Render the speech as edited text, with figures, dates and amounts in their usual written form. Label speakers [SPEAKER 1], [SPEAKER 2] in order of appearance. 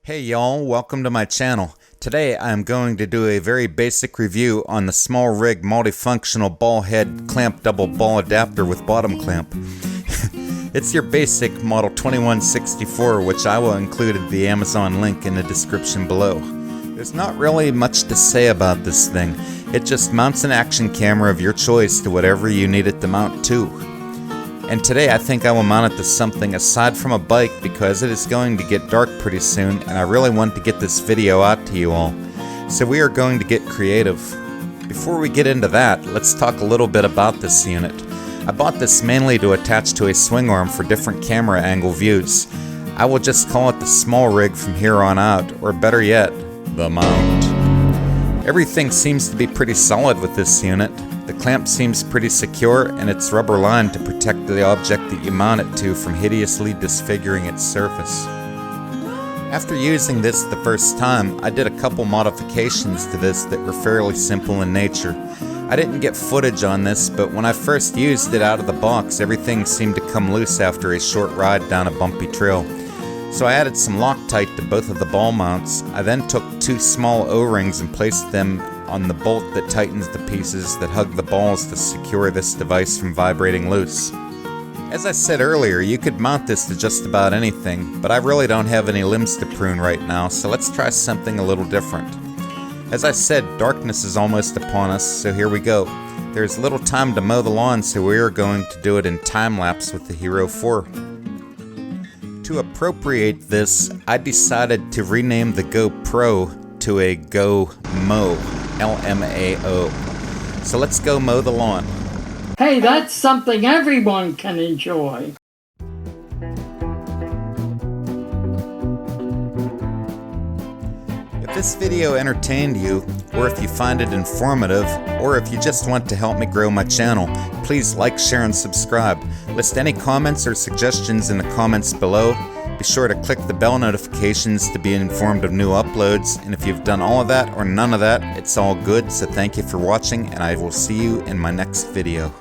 [SPEAKER 1] Hey y'all, welcome to my channel. Today I am going to do a very basic review on the small rig multifunctional ball head clamp double ball adapter with bottom clamp. It's your basic model 2164, which I will include the Amazon link in the description below. There's not really much to say about this thing. It just mounts an action camera of your choice to whatever you need it to mount to. And today I think I will mount it to something aside from a bike because it is going to get dark pretty soon and I really want to get this video out to you all. So we are going to get creative. Before we get into that, let's talk a little bit about this unit. I bought this mainly to attach to a swing arm for different camera angle views. I will just call it the small rig from here on out, or better yet, the mount. Everything seems to be pretty solid with this unit. The clamp seems pretty secure and it's rubber lined to protect the object that you mount it to from hideously disfiguring its surface. After using this the first time, I did a couple modifications to this that were fairly simple in nature. I didn't get footage on this, but when I first used it out of the box, everything seemed to come loose after a short ride down a bumpy trail. So I added some Loctite to both of the ball mounts. I then took two small O-rings and placed them on the bolt that tightens the pieces that hug the balls to secure this device from vibrating loose. As I said earlier, you could mount this to just about anything, but I really don't have any limbs to prune right now, so let's try something a little different. As I said, darkness is almost upon us, so here we go. There's little time to mow the lawn, so we are going to do it in time-lapse with the Hero 4. To appropriate this, I decided to rename the GoPro to a GoMo, L-M-A-O. So let's go mow the lawn.
[SPEAKER 2] Hey, that's something everyone can enjoy.
[SPEAKER 1] If this video entertained you, or if you find it informative, or if you just want to help me grow my channel, please like, share, and subscribe. List any comments or suggestions in the comments below. Be sure to click the bell notifications to be informed of new uploads, and if you've done all of that or none of that, it's all good, so thank you for watching, and I will see you in my next video.